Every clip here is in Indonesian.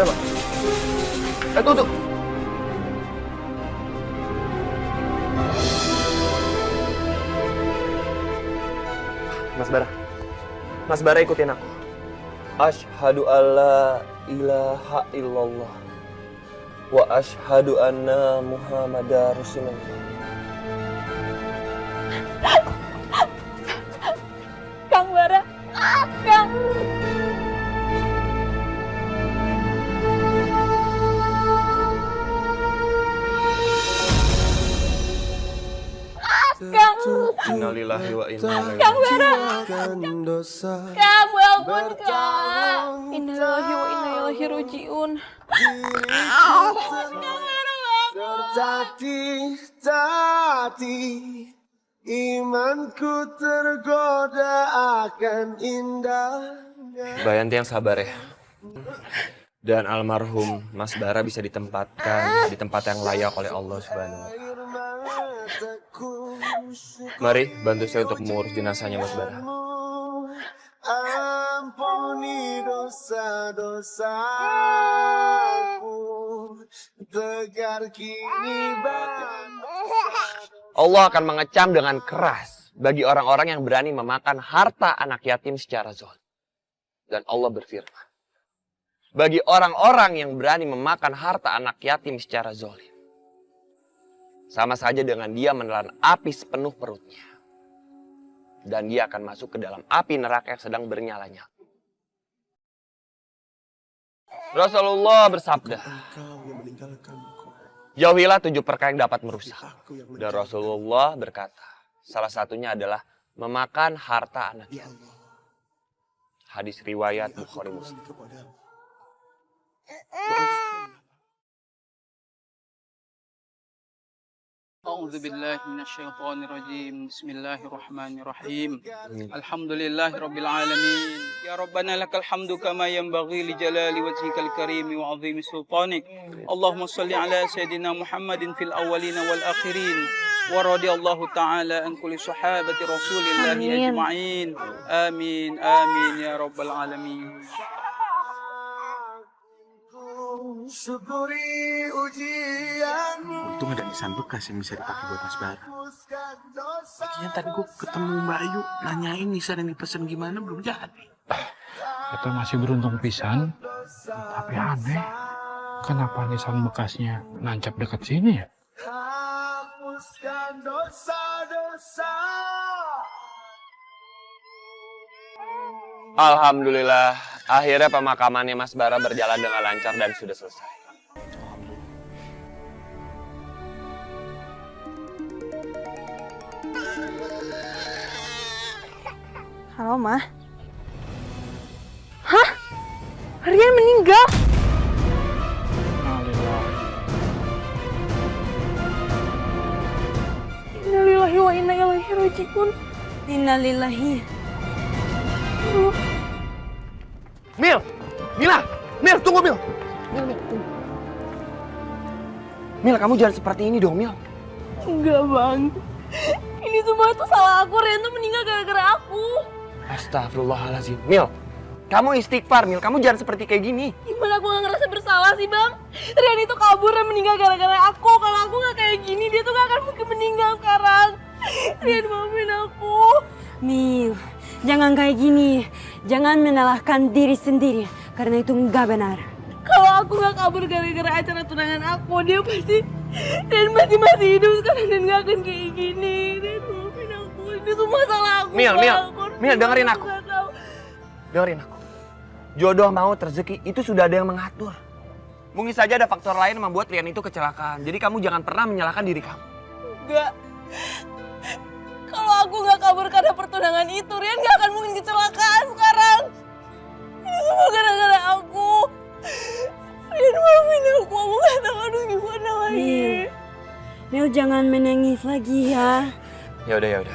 Ayo, Pak. Tuh. Mas Bara ikutin aku. Asyhadu alla ilaha illallah wa asyhadu anna Muhammadar Rasulullah. Kang Bara, Kang. Kang. Innalillahi wa inna ilaihi Kang Bara. raji'un. Kang, bangun, Kang. Innalillahi wa inna ilaihi raji'un. Tertatih imanku tergoda akan indahnya. Bayanti yang sabar ya. Dan almarhum Mas Bara bisa ditempatkan di tempat yang layak oleh Allah Subhanahu wa Ta'ala. Mari bantu saya untuk mengurus jenazahnya Mas Bara. Ampuni dosa-dosaku, tegar kini Allah akan mengecam dengan keras bagi orang-orang yang berani memakan harta anak yatim secara zalim. Dan Allah berfirman, bagi orang-orang yang berani memakan harta anak yatim secara zalim, sama saja dengan dia menelan api sepenuh perutnya. Dan dia akan masuk ke dalam api neraka yang sedang bernyala-nyala. Rasulullah bersabda, jauhilah 7 perkara yang dapat merusak. Dan Rasulullah berkata, salah satunya adalah memakan harta anak yatim. Hadis riwayat Bukhari Muslim. أعوذ بالله من الشيطان الرجيم بسم الله الرحمن الرحيم الحمد لله رب العالمين يا ربنا لك الحمد كما ينبغي لجلال وجهك الكريم وعظيم سلطانك اللهم صل على سيدنا محمد في الأولين والآخرين ورضي الله تعالى عن كل صحابة رسول الله أجمعين آمين آمين يا رب العالمين. syukuri ujianmu. Untung ada nisan bekas yang bisa dipakai buat Mas Bara. Lagian tadi gue ketemu Mbak Ayu, nanyain nisan yang dipesan gimana belum jadi. Kita masih beruntung pisan, tapi aneh. Kenapa nisan bekasnya nancap dekat sini ya? Hapuskan dosa-dosa. Alhamdulillah, akhirnya pemakamannya Mas Bara berjalan dengan lancar dan sudah selesai. Halo, Ma. Hah? Rian meninggal? Innalillahi wa inna ilaihi raji'un. Innalillahi. Mil, tunggu Mil. Mil, kamu jangan seperti ini dong, Mil. Enggak, Bang. Ini semua tuh salah aku. Rian tuh meninggal gara-gara aku. Astagfirullahaladzim. Mil, kamu istighfar, Mil. Kamu jangan seperti kayak gini. Gimana aku gak ngerasa bersalah sih, Bang? Rian itu kabur dan meninggal gara-gara aku. Kalau aku gak kayak gini, dia tuh gak akan mungkin meninggal sekarang. Rian, maafin aku. Mil, jangan kayak gini. Jangan menyalahkan diri sendiri. Karena itu nggak benar. Kalau aku gak kabur gara-gara acara tunangan aku, dia pasti masih hidup sekarang dan gak akan kayak gini. Rian, maafin aku. Ini semua salah aku. Mil, dengerin aku. Dengerin aku. Jodoh mau rezeki itu sudah ada yang mengatur. Mungkin saja ada faktor lain yang membuat Rian itu kecelakaan. Jadi kamu jangan pernah menyalahkan diri kamu. Enggak. Kalau aku gak kabur karena pertunangan itu, Rian gak akan mungkin kecelakaan sekarang. Ini semua gara-gara aku. Rian, maafin aku gak tahu harus gimana lagi. Mil, jangan menangis lagi ya. Ya udah.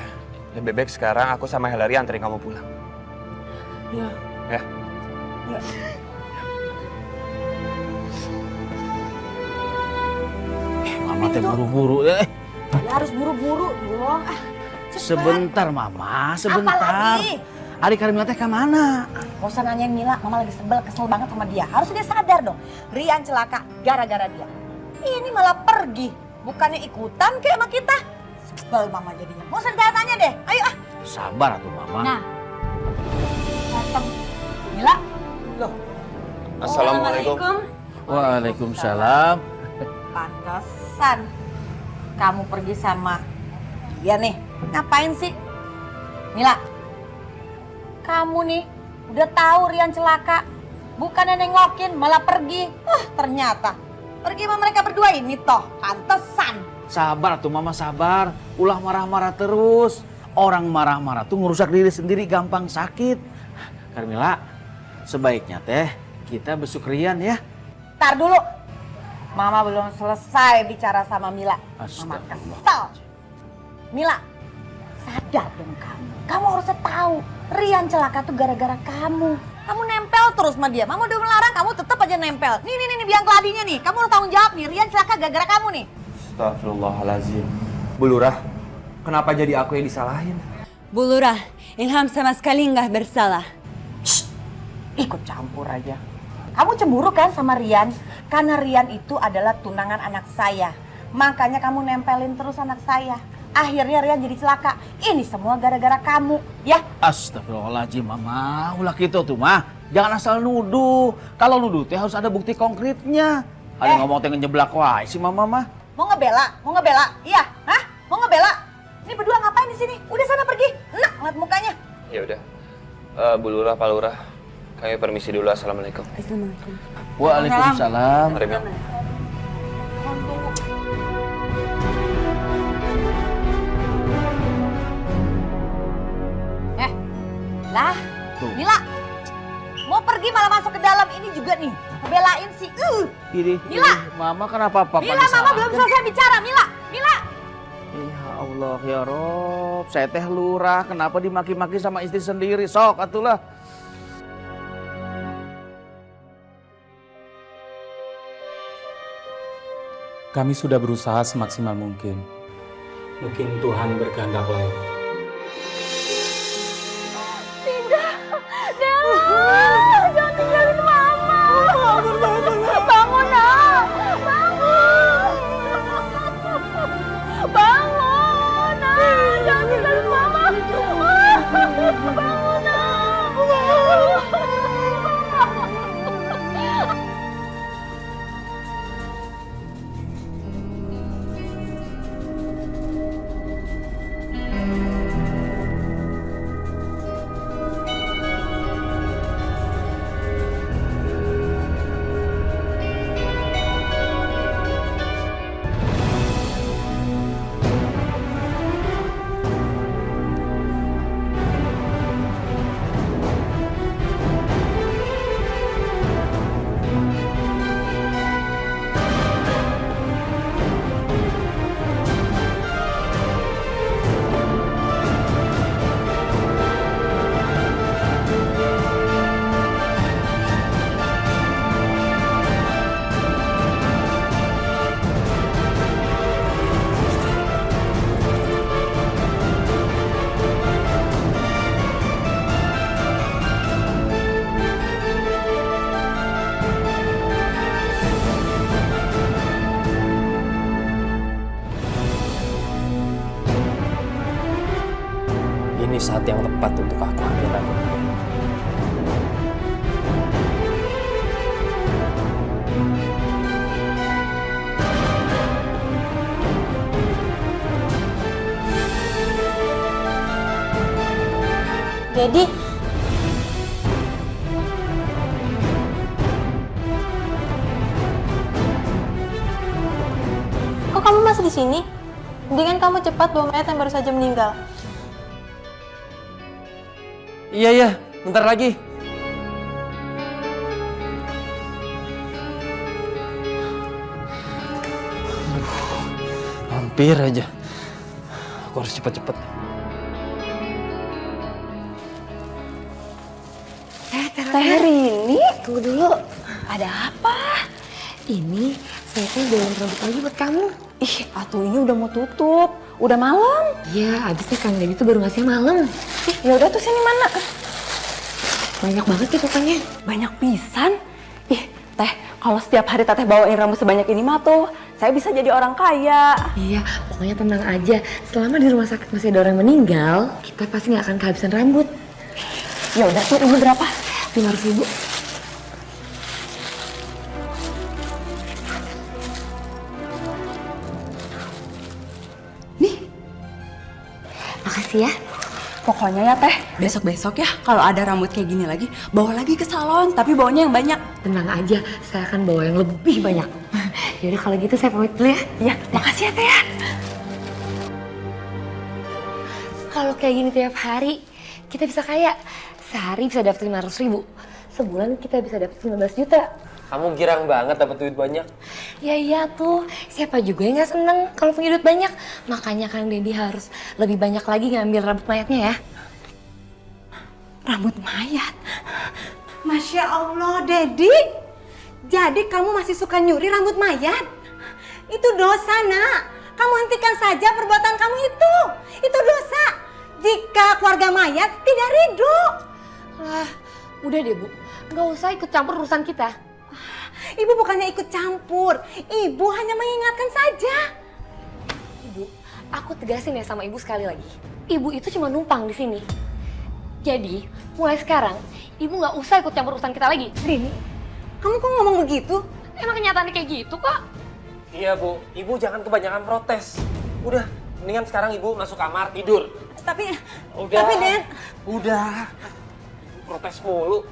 Lebih baik sekarang aku sama Hillary anterin kamu pulang. Ya. Ya. Mama teh buru-buru Ya harus buru-buru dong. Sebentar Mama, sebentar. adik Karimila teh kemana? Gak usah nanyain Mila, mama lagi kesel banget sama dia. Harusnya dia sadar dong, Rian celaka gara-gara dia. Ini malah pergi, bukannya ikutan kayak sama kita. Sebel mama jadinya. Gak usah ditanya-tanya deh, ayo ah. Sabar atuh mama. Nah, datang. Mila, loh. Assalamualaikum. Waalaikumsalam. Pantesan kamu pergi sama dia nih. Ngapain sih? Mila, kamu nih udah tahu Rian celaka. Bukannya nengokin, malah pergi. Ternyata pergi sama mereka berdua ini toh. Pantesan. Sabar tuh mama, sabar. Ulah marah-marah terus. Orang marah-marah tuh ngerusak diri sendiri, gampang sakit. Karimila, sebaiknya teh kita besuk Rian ya. Ntar dulu. Mama belum selesai bicara sama Mila. Mama kesel. Mila, sadar dong kamu. Kamu harusnya tahu Rian celaka tuh gara-gara kamu. Kamu nempel terus sama dia. Mama udah melarang, kamu tetap aja nempel. Nih biang keladinya nih. Kamu harus tanggung jawab nih. Rian celaka gara-gara kamu nih. Astagfirullahaladzim. Bu Lurah, kenapa jadi aku yang disalahin? Bu Lurah, Ilham sama sekali nggak bersalah. Shh, ikut campur aja. Kamu cemburu kan sama Rian? Karena Rian itu adalah tunangan anak saya. Makanya kamu nempelin terus anak saya. Akhirnya Rian jadi celaka. Ini semua gara-gara kamu, ya? Astagfirullahaladzim mama, ulah gitu tuh mah. Jangan asal nuduh. Kalau nuduh teh harus ada bukti konkretnya. Ada ngomong teh ngejeblak wae si mama mah. Mau ngebela? Iya, hah? Mau ngebela? Ini berdua ngapain di sini? Udah sana pergi. Enak ngeliat mukanya. Ya udah. Bu Lurah, Pak Lurah, kami permisi dulu. Assalamualaikum. Assalamualaikum. Waalaikumsalam. Mari, Mel. Lah, Mila, mau pergi malah masuk ke dalam ini juga nih. Ngebelain si Mila. Mama kenapa papa Mila, mama belum selesai bicara. Mila. Ya Allah ya Rob, saya teh lurah, kenapa dimaki-maki sama istri sendiri? Sok atulah. Kami sudah berusaha semaksimal mungkin. Mungkin Tuhan berkehendak lain. Jangan tinggalin mama. Bangun, nak. Bangun, nak. Jangan tinggalin mama. Bangun, nak. Ini saat yang tepat untuk aku ambil rambutnya. Jadi, kok kamu masih di sini? Mendingan kamu cepat bawa mayat yang baru saja meninggal. Iya, bentar lagi. Hampir aja. Aku harus cepet-cepet. Teh Rini, tunggu dulu. Ada apa? Ini saya dalam rambut lagi buat kamu. Ih, atuh ini udah mau tutup. Udah malam. Iya, abisnya Kang Deddy tuh baru ngasih malam. Ya udah tuh sini mana? Banyak banget sih pokoknya. Banyak pisan. Ih, Teh, kalau setiap hari Teteh bawain rambut sebanyak ini mah tuh, saya bisa jadi orang kaya. Iya, pokoknya tenang aja. Selama di rumah sakit masih ada orang meninggal, kita pasti nggak akan kehabisan rambut. Ya udah tuh, ini berapa? 500.000. Nih. Makasih ya. Pokoknya ya Teh, besok-besok ya kalau ada rambut kayak gini lagi, bawa lagi ke salon, tapi bawanya yang banyak. Tenang aja, saya akan bawa yang lebih banyak. Yaudah kalau gitu saya pamit dulu ya. Iya, makasih ya Teh ya. Kalau kayak gini tiap hari, kita bisa kaya. Sehari bisa dapat 500.000. Sebulan kita bisa dapat 15 juta. Kamu girang banget dapat duit banyak. Ya iya tuh, siapa juga yang gak seneng kalau punya duit banyak. Makanya Kang Deddy harus lebih banyak lagi ngambil rambut mayatnya ya. Rambut mayat? Masya Allah, Dedi. Jadi kamu masih suka nyuri rambut mayat? Itu dosa, nak. Kamu hentikan saja perbuatan kamu itu. Itu dosa. Jika keluarga mayat tidak ridho. Lah, udah deh Bu. Gak usah ikut campur urusan kita. Ibu bukannya ikut campur. Ibu hanya mengingatkan saja. Ibu, aku tegasin ya sama Ibu sekali lagi. Ibu itu cuma numpang di sini. Jadi, mulai sekarang, Ibu gak usah ikut campur urusan kita lagi. Rini, kamu kok ngomong begitu? Emang kenyataannya kayak gitu kok. Iya Bu, Ibu jangan kebanyakan protes. Udah, mendingan sekarang Ibu masuk kamar tidur. Tapi Den. Udah. Protes mulu.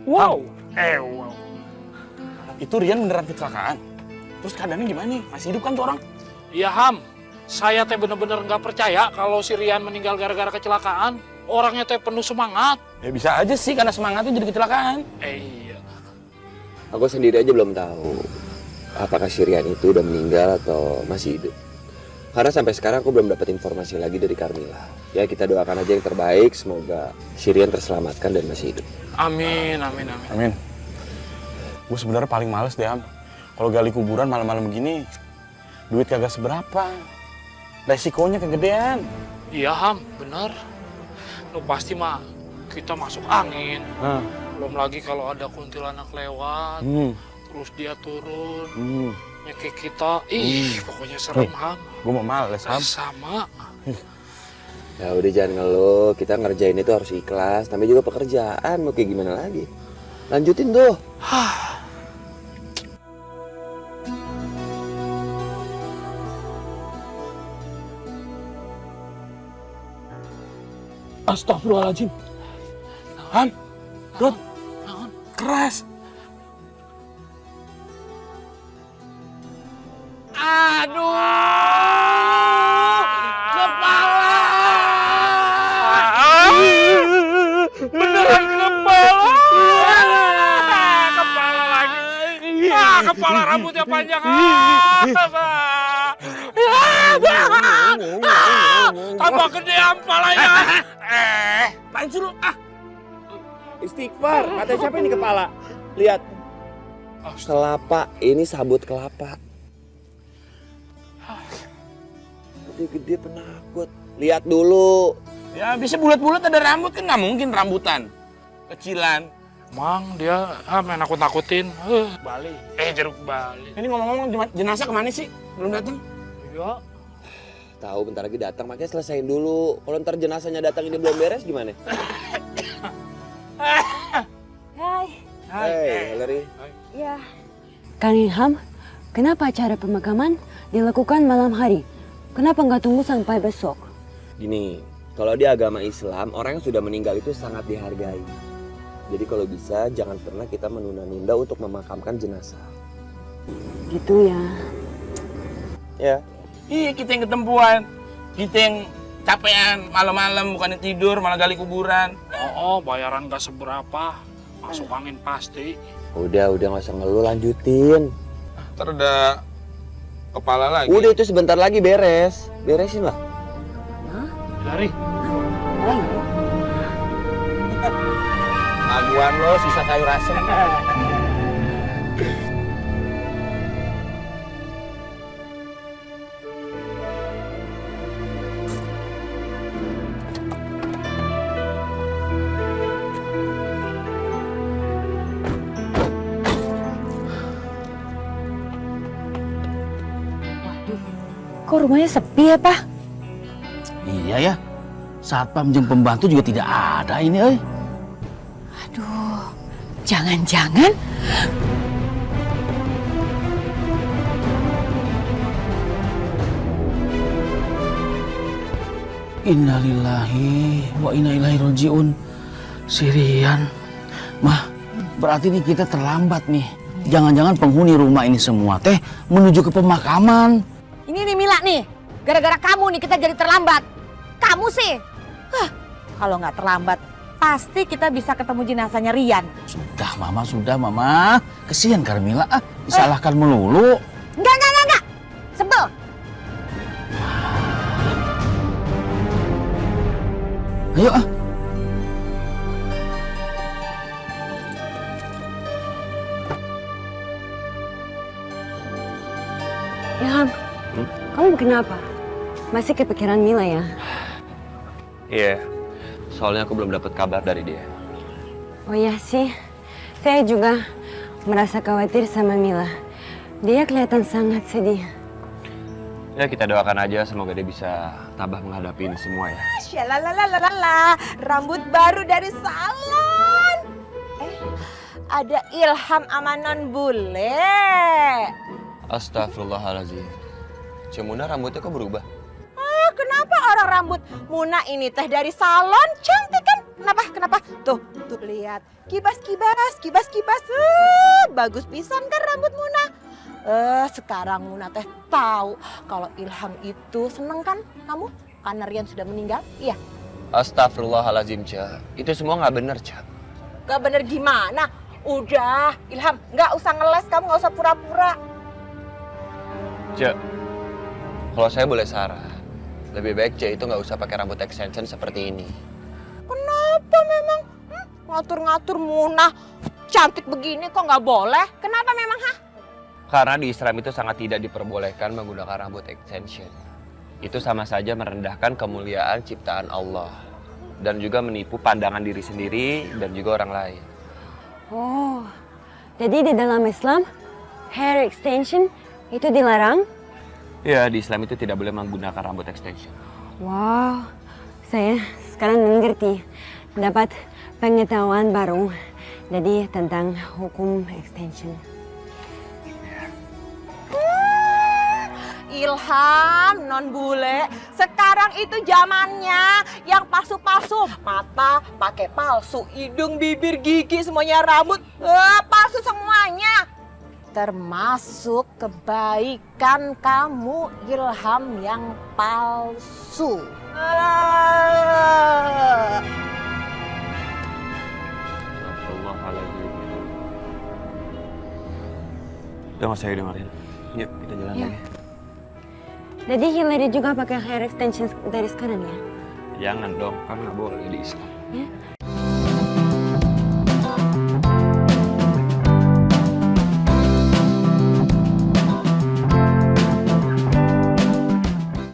Wow. Wow. Itu Rian beneran kecelakaan? Terus keadaannya gimana nih? Masih hidup kan tuh orang? Iya Ham, saya teh bener-bener nggak percaya kalau si Rian meninggal gara-gara kecelakaan. Orangnya teh penuh semangat. Ya bisa aja sih karena semangatnya jadi kecelakaan. Iya. Aku sendiri aja belum tahu apakah Syrian itu udah meninggal atau masih hidup. Karena sampai sekarang aku belum dapat informasi lagi dari Carmila. Ya kita doakan aja yang terbaik, semoga Syrian terselamatkan dan masih hidup. Amin, amin, amin. Amin. Gue sebenarnya paling males deh, Am. Kalau gali kuburan malam-malam begini, duit kagak seberapa. Resikonya kegedean. Iya Ham, bener. Lu pasti mah kita masuk angin. Belum lagi kalau ada kuntilanak lewat, terus dia turun, nyekik kita. Pokoknya serem Ham. Gue mau males, Ham. Sama. Ya udah jangan ngeluh, kita ngerjain itu harus ikhlas. Namanya juga pekerjaan, mau kayak gimana lagi. Lanjutin tuh. Astagfirullahaladzim. Ham, Rod, keras. Aduh, kepala. Beneran kepala. Kepala lagi. Kepala rambutnya panjang. Tambah gede kepalanya. Apaan sih lu? Istighfar, mata siapa ini kepala? Lihat. Kelapa, ini sabut kelapa. Gede-gede penakut. Lihat dulu. Ya bisa bulat-bulat ada rambut kan nggak mungkin rambutan. Kecilan. Mang dia main nakut-nakutin. Bali. Jeruk Bali. Ini ngomong-ngomong jenazah kemana sih? Belum datang? Iya. Tahu bentar lagi datang, makanya selesaiin dulu. Kalau ntar jenazahnya datang ini belum beres gimana? Hai. Hai, Hillary. Ya. Kang Ilham, kenapa acara pemakaman dilakukan malam hari? Kenapa nggak tunggu sampai besok? Gini, kalau di agama Islam, orang yang sudah meninggal itu sangat dihargai. Jadi kalau bisa, jangan pernah kita menunda-nunda untuk memakamkan jenazah. Gitu ya. Ya. Iya, kita yang ketempuan. Kita yang capean malam-malam bukannya tidur malah gali kuburan. Oh, bayaran gak seberapa. Masuk angin pasti. Udah nggak usah ngeluh, lanjutin. Ntar ada kepala lagi. Udah itu sebentar lagi beres. Beresin lah. Lari. Aguan lo sisa kayu asem. Kok rumahnya sepi ya, Pak? Iya ya, satpam jeung pembantu juga tidak ada ini, euy. Aduh, jangan-jangan Innalillahi wa inna ilaihi rajiun. Sirian. Mah, berarti nih kita terlambat nih. Jangan-jangan penghuni rumah ini semua teh menuju ke pemakaman. ini nih Mila nih, gara-gara kamu nih kita jadi terlambat. Kamu sih, kalau nggak terlambat, pasti kita bisa ketemu jenazahnya Rian. Sudah Mama. Kesian Carmila, disalahkan melulu. Enggak. Sebel. Ayo Ilham, kamu kenapa? Masih kepikiran Mila ya? Iya, soalnya aku belum dapat kabar dari dia. Oh iya sih, saya juga merasa khawatir sama Mila. Dia kelihatan sangat sedih. Ya kita doakan aja semoga dia bisa tabah menghadapi ini semua ya. Syalalalala, rambut baru dari salon. Ada Ilham Amanon bule. Astagfirullahaladzim. Cemuna rambutnya kok berubah? Kenapa orang rambut Muna ini teh dari salon cantik kan? Kenapa? Tuh lihat. Kibas. Bagus pisan kan rambut Muna. Sekarang Muna teh tahu kalau Ilham itu seneng kan kamu? Karena Rian sudah meninggal, iya. Astagfirullahaladzim, Ca. Itu semua nggak bener, Ca. Gak bener gimana? Udah, Ilham, nggak usah ngeles, kamu nggak usah pura-pura. Ca, kalau saya boleh saran, lebih baik Ca itu nggak usah pakai rambut extension seperti ini. Kenapa memang? Ngatur-ngatur Muna cantik begini kok nggak boleh? Kenapa memang, Karena di Islam itu sangat tidak diperbolehkan menggunakan rambut extension. Itu sama saja merendahkan kemuliaan ciptaan Allah. Dan juga menipu pandangan diri sendiri dan juga orang lain. Oh, jadi di dalam Islam, hair extension itu dilarang? Ya, di Islam itu tidak boleh menggunakan rambut extension. Wow, saya sekarang mengerti. Dapat pengetahuan baru. Jadi tentang hukum extension. Ilham, non bule, sekarang itu zamannya yang palsu-palsu. Mata pakai palsu, hidung, bibir, gigi, semuanya rambut, palsu semuanya. Termasuk kebaikan kamu, Ilham, yang palsu. Udah nggak usah dengerin. Yuk kita jalan lagi. Jadi Hillary juga pakai hair extension dari sekarang ya? Jangan dong, kan nggak boleh di Islam. Ya?